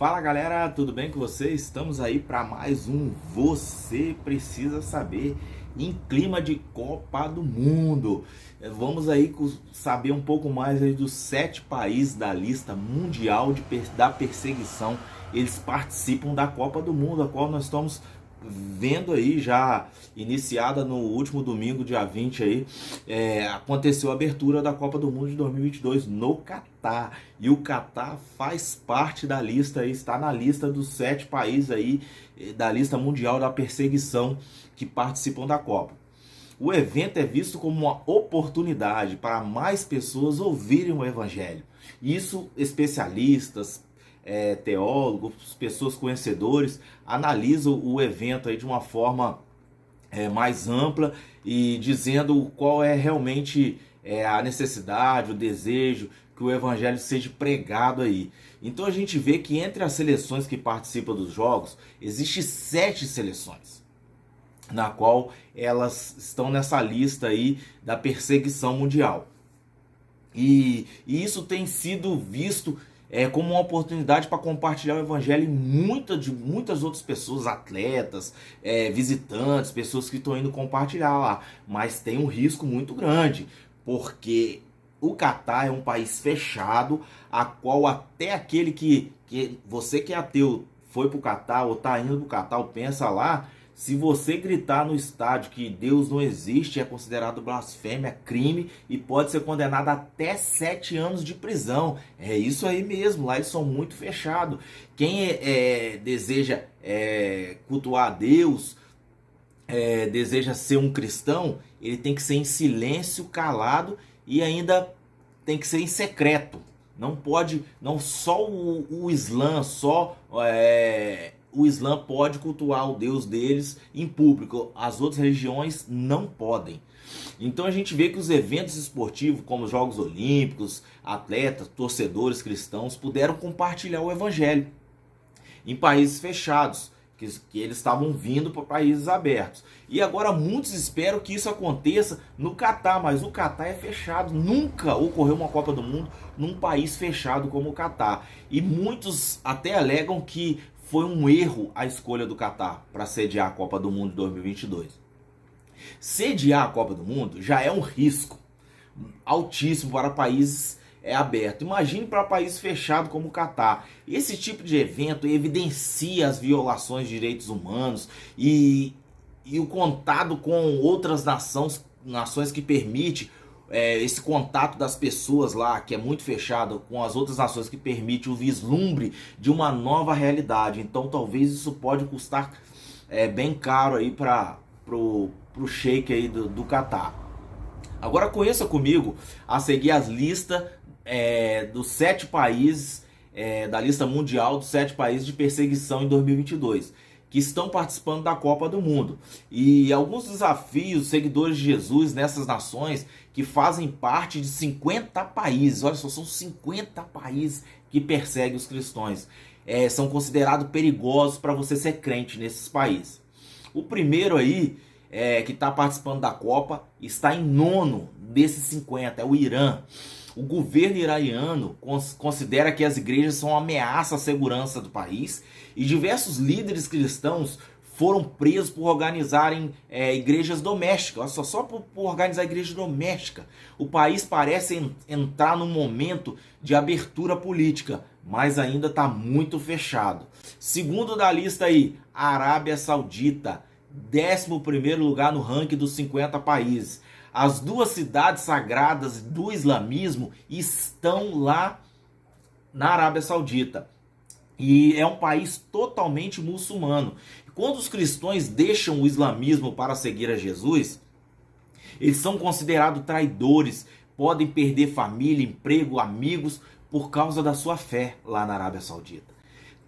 Fala galera, tudo bem com vocês? Estamos aí para mais um Você Precisa Saber em clima de Copa do Mundo. Vamos aí saber um pouco mais aí dos 7 países da lista mundial da perseguição. Eles participam da Copa do Mundo, a qual nós estamos vendo aí, já iniciada no último domingo, dia 20 aí, aconteceu a abertura da Copa do Mundo de 2022 no Catar, e o Catar faz parte da lista, está na lista dos 7 países aí, da lista mundial da perseguição que participam da Copa. O evento é visto como uma oportunidade para mais pessoas ouvirem o Evangelho. Isso, especialistas, teólogos, pessoas conhecedores analisam o evento aí de uma forma mais ampla e dizendo qual é realmente a necessidade, o desejo que o evangelho seja pregado aí. Então a gente vê que entre as seleções que participam dos jogos, existem 7 seleções, na qual elas estão nessa lista aí da perseguição mundial. E isso tem sido visto como uma oportunidade para compartilhar o evangelho em muitas outras pessoas, atletas, visitantes, pessoas que estão indo compartilhar lá. Mas tem um risco muito grande, porque o Catar é um país fechado, a qual até aquele que você que é ateu foi para o Catar ou está indo para o Catar ou pensa lá, se você gritar no estádio que Deus não existe, é considerado blasfêmia, crime e pode ser condenado até 7 anos de prisão. É isso aí mesmo, lá eles são muito fechados. Quem deseja cultuar a Deus, deseja ser um cristão, ele tem que ser em silêncio, calado e ainda tem que ser em secreto. Não pode, não só o Islã, o Islã pode cultuar o Deus deles em público, as outras religiões não podem. Então a gente vê que os eventos esportivos, como os Jogos Olímpicos, atletas, torcedores cristãos, puderam compartilhar o evangelho em países fechados, que eles estavam vindo para países abertos. E agora muitos esperam que isso aconteça no Catar, mas o Catar é fechado. Nunca ocorreu uma Copa do Mundo num país fechado como o Catar. E muitos até alegam que foi um erro a escolha do Catar para sediar a Copa do Mundo de 2022. Sediar a Copa do Mundo já é um risco altíssimo para países abertos. Imagine para país fechado como o Catar. Esse tipo de evento evidencia as violações de direitos humanos e o contato com outras nações que permite esse contato das pessoas lá, que é muito fechado, com as outras nações, que permite o vislumbre de uma nova realidade. Então talvez isso pode custar bem caro aí para o sheik aí do Catar. Agora conheça comigo a seguir as listas dos 7 países, da lista mundial dos 7 países de perseguição em 2022. Que estão participando da Copa do Mundo. E alguns desafios, seguidores de Jesus nessas nações que fazem parte de 50 países. Olha só, são 50 países que perseguem os cristãos. São considerados perigosos para você ser crente nesses países. O primeiro aí, que está participando da Copa, está em 9º desses 50, é o Irã. O governo iraniano considera que as igrejas são uma ameaça à segurança do país e diversos líderes cristãos foram presos por organizarem igrejas domésticas. Olha só por organizar igreja doméstica. O país parece entrar num momento de abertura política, mas ainda está muito fechado. Segundo da lista aí, a Arábia Saudita, 11º lugar no ranking dos 50 países. As 2 cidades sagradas do islamismo estão lá na Arábia Saudita. E é um país totalmente muçulmano. Quando os cristãos deixam o islamismo para seguir a Jesus, eles são considerados traidores, podem perder família, emprego, amigos por causa da sua fé lá na Arábia Saudita.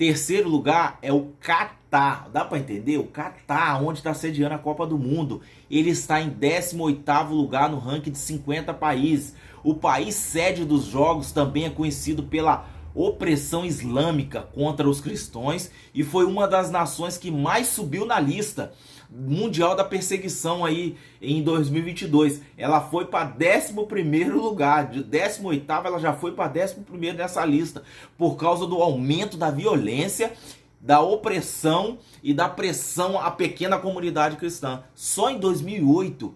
3º lugar é o Catar. Dá para entender? O Catar, onde está sediando a Copa do Mundo. Ele está em 18º lugar no ranking de 50 países. O país sede dos jogos também é conhecido pela opressão islâmica contra os cristãos e foi uma das nações que mais subiu na lista mundial da perseguição aí em 2022. Ela foi para 11º lugar, de 18º ela já foi para 11º nessa lista, por causa do aumento da violência, da opressão e da pressão à pequena comunidade cristã. Só em 2008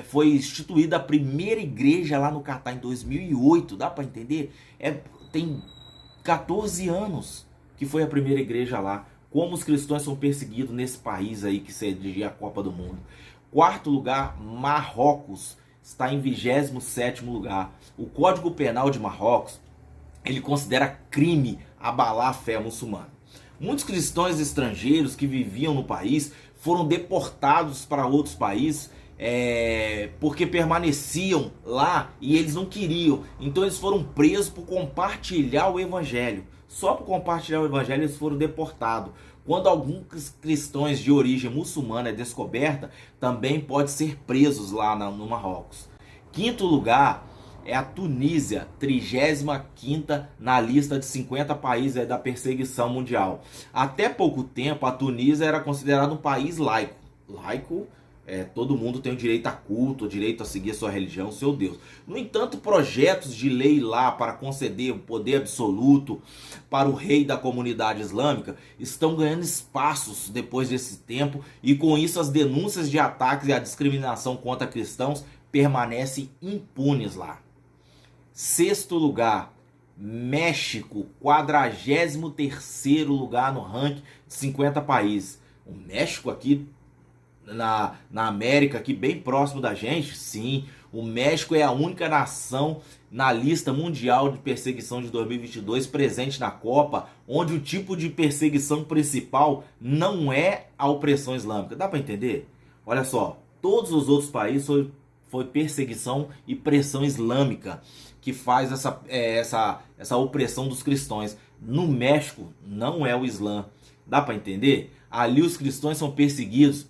foi instituída a primeira igreja lá no Catar, em 2008, dá para entender? Tem 14 anos que foi a primeira igreja lá. Como os cristãos são perseguidos nesse país aí que cedia a Copa do Mundo. 4º lugar, Marrocos, está em 27º lugar. O Código Penal de Marrocos, ele considera crime abalar a fé muçulmana. Muitos cristãos estrangeiros que viviam no país foram deportados para outros países porque permaneciam lá e eles não queriam. Então eles foram presos por compartilhar o evangelho. Só por compartilhar o evangelho eles foram deportados. Quando alguns cristãos de origem muçulmana é descoberta, também pode ser presos lá no Marrocos. 5º lugar é a Tunísia, 35ª na lista de 50 países da perseguição mundial. Até pouco tempo a Tunísia era considerada um país laico. Laico, todo mundo tem o direito a culto, o direito a seguir a sua religião, o seu Deus. No entanto, projetos de lei lá para conceder o poder absoluto para o rei da comunidade islâmica estão ganhando espaços depois desse tempo, e com isso as denúncias de ataques e a discriminação contra cristãos permanecem impunes lá. 6º lugar, México, 43º lugar no ranking de 50 países. O México aqui na América, aqui bem próximo da gente, sim, o México é a única nação na lista mundial de perseguição de 2022 presente na Copa, onde o tipo de perseguição principal não é a opressão islâmica. Dá para entender? Olha só, todos os outros países foi perseguição e pressão islâmica que faz essa opressão dos cristãos. No México não é o Islã. Dá para entender? Ali os cristãos são perseguidos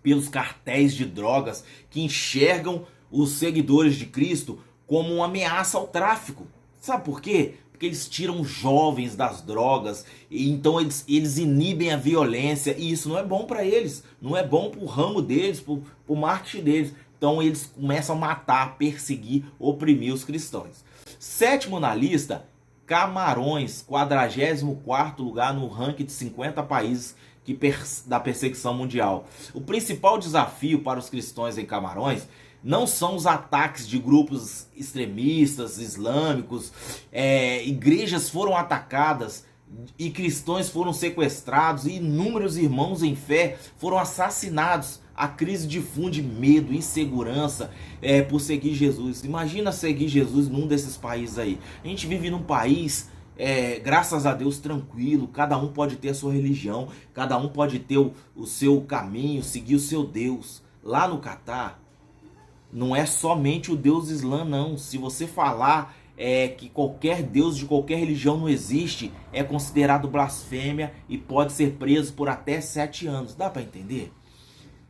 pelos cartéis de drogas que enxergam os seguidores de Cristo como uma ameaça ao tráfico. Sabe por quê? Porque eles tiram jovens das drogas, e então eles inibem a violência, e isso não é bom para eles, não é bom para o ramo deles, para o marketing deles. Então eles começam a matar, perseguir, oprimir os cristãos. 7º na lista, Camarões, 44º lugar no ranking de 50 países da perseguição mundial. O principal desafio para os cristãos em Camarões não são os ataques de grupos extremistas, islâmicos. Igrejas foram atacadas e cristãos foram sequestrados, e inúmeros irmãos em fé foram assassinados. A crise difunde medo, insegurança por seguir Jesus. Imagina seguir Jesus num desses países aí. A gente vive num país, graças a Deus, tranquilo. Cada um pode ter a sua religião, cada um pode ter o seu caminho, seguir o seu Deus. Lá no Catar, não é somente o Deus Islã, não. Se você falar que qualquer Deus de qualquer religião não existe, é considerado blasfêmia e pode ser preso por até 7 anos. Dá para entender?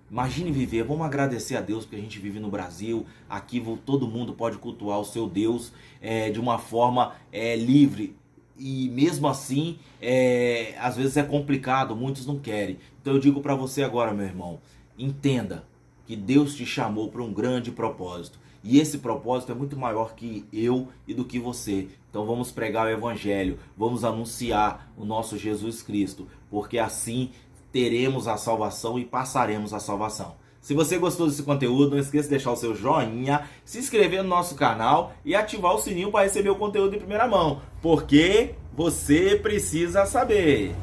Imagine viver. Vamos agradecer a Deus porque a gente vive no Brasil. Aqui todo mundo pode cultuar o seu Deus de uma forma livre. E mesmo assim, às vezes é complicado, muitos não querem. Então eu digo para você agora, meu irmão, entenda que Deus te chamou para um grande propósito. E esse propósito é muito maior que eu e do que você. Então vamos pregar o evangelho, vamos anunciar o nosso Jesus Cristo, porque assim teremos a salvação e passaremos a salvação. Se você gostou desse conteúdo, não esqueça de deixar o seu joinha, se inscrever no nosso canal e ativar o sininho para receber o conteúdo em primeira mão, porque você precisa saber.